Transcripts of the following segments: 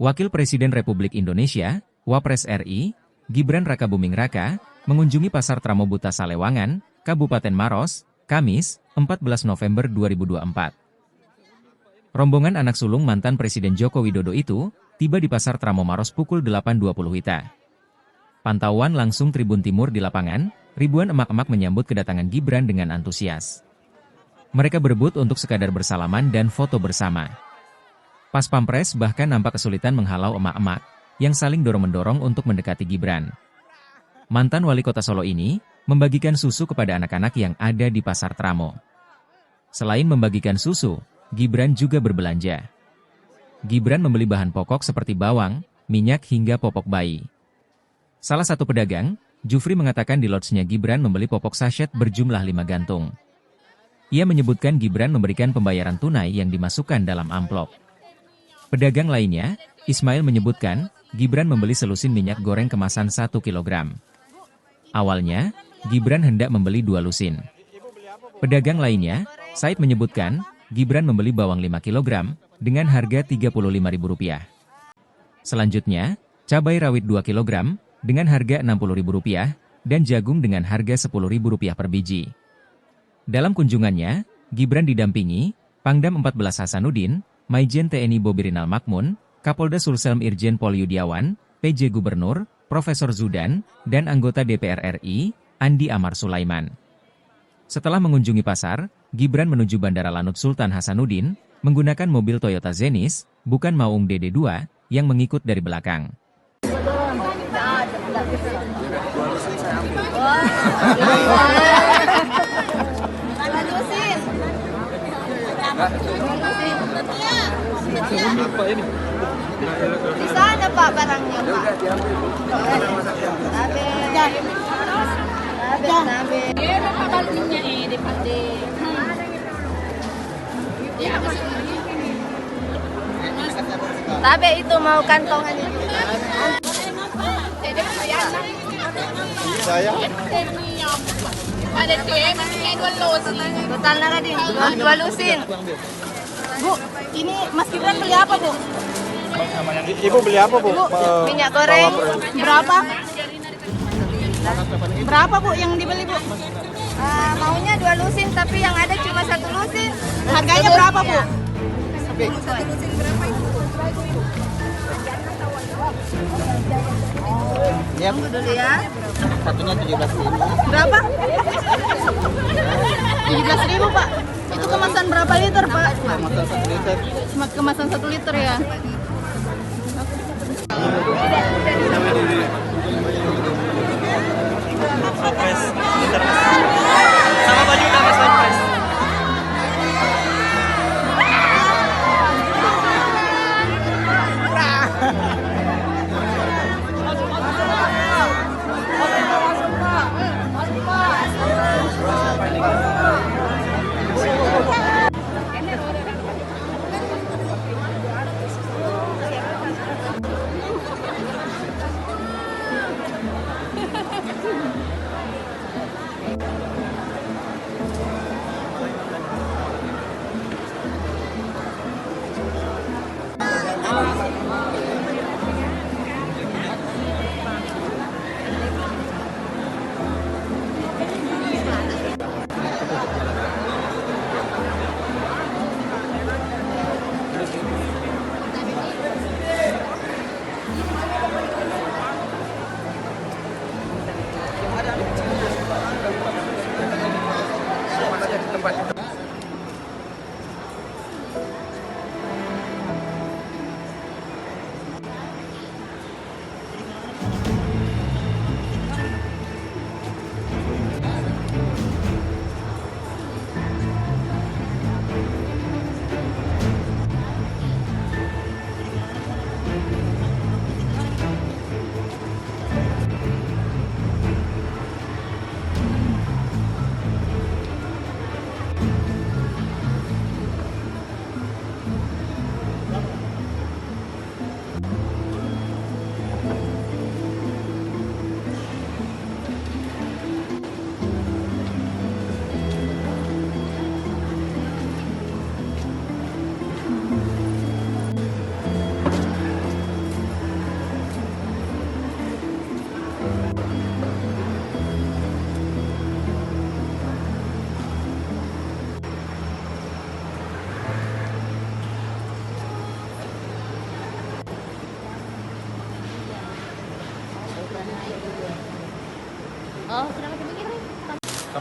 Wakil Presiden Republik Indonesia, Wapres RI, Gibran Rakabuming Raka, mengunjungi Pasar Tramobuta Salewangan, Kabupaten Maros, Kamis, 14 November 2024. Rombongan anak sulung mantan Presiden Joko Widodo itu, tiba di Pasar Tramo Maros pukul 8.20 WITA. Pantauan langsung Tribun Timur di lapangan, ribuan emak-emak menyambut kedatangan Gibran dengan antusias. Mereka berebut untuk sekadar bersalaman dan foto bersama. Pas Pampres bahkan nampak kesulitan menghalau emak-emak, yang saling dorong-mendorong untuk mendekati Gibran. Mantan wali kota Solo ini, membagikan susu kepada anak-anak yang ada di Pasar Tramo. Selain membagikan susu, Gibran juga berbelanja. Gibran membeli bahan pokok seperti bawang, minyak hingga popok bayi. Salah satu pedagang, Jufri mengatakan di lodge-nya Gibran membeli popok sachet berjumlah 5 gantung. Ia menyebutkan Gibran memberikan pembayaran tunai yang dimasukkan dalam amplop. Pedagang lainnya, Ismail menyebutkan, Gibran membeli selusin minyak goreng kemasan 1 kg. Awalnya, Gibran hendak membeli 2 lusin. Pedagang lainnya, Said menyebutkan, Gibran membeli bawang 5 kg, dengan harga Rp35.000. Selanjutnya, cabai rawit 2 kg, dengan harga Rp60.000, dan jagung dengan harga Rp10.000 per biji. Dalam kunjungannya, Gibran didampingi, Pangdam 14 Hasanuddin, Maijen TNI Bobirinal Makmun, Kapolda Sulsel Irjen Pol Yudiawan, PJ Gubernur, Profesor Zudan, dan anggota DPR RI, Andi Amar Sulaiman. Setelah mengunjungi pasar, Gibran menuju Bandara Lanut Sultan Hasanuddin, menggunakan mobil Toyota Zenith, bukan Maung DD2, yang mengikut dari belakang. Di sana Pak barangnya Pak. Tabe itu mau kantongan itu. Saya Ada dia masih 2 lusin. Total na din, 2 lusin. Bu, ini Mas Gibran beli apa, Bu? Ibu beli apa, Bu? Bu, minyak goreng berapa? Berapa, Bu, yang dibeli, Bu? Maunya 2 lusin, tapi yang ada cuma 1 lusin. Harganya berapa, Bu? 1 lusin berapa itu? Ya, Tunggu dulu ya. satunya 17.000. Berapa? 17.000, Pak. Itu kemasan berapa liter, Pak? Kemasan 1 liter. Kemasan 1 liter ya. Surprise. Sama baju nama surprise.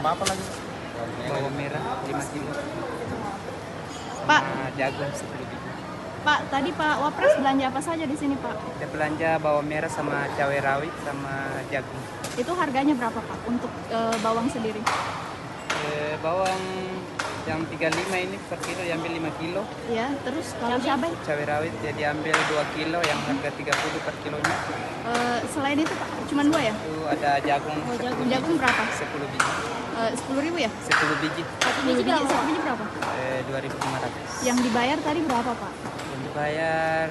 Sama apa lagi? Bawang merah 5 kilo. Pak, Jagung 10 biji. Pak, tadi Pak Wapres belanja apa saja di sini Pak? Kita belanja bawang merah sama cabai rawit sama jagung. Itu harganya berapa Pak untuk bawang sendiri? Bawang yang 35 ini per kilo diambil 5 kilo. Ya, terus kalau cabai? Cabai rawit ya diambil 2 kilo yang harga 30 per kilonya. Selain itu Pak, cuma 2 ya? Itu ada jagung. Jagung berapa? 10 biji. 10.000 ya? 10 biji. Satu biji berapa? 2.500. Yang dibayar tadi berapa Pak? Yang dibayar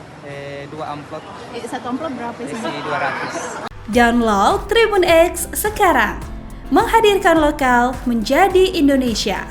2 amplop Satu amplop berapa isi isinya? 200. Download Tribun X sekarang. Menghadirkan lokal menjadi Indonesia.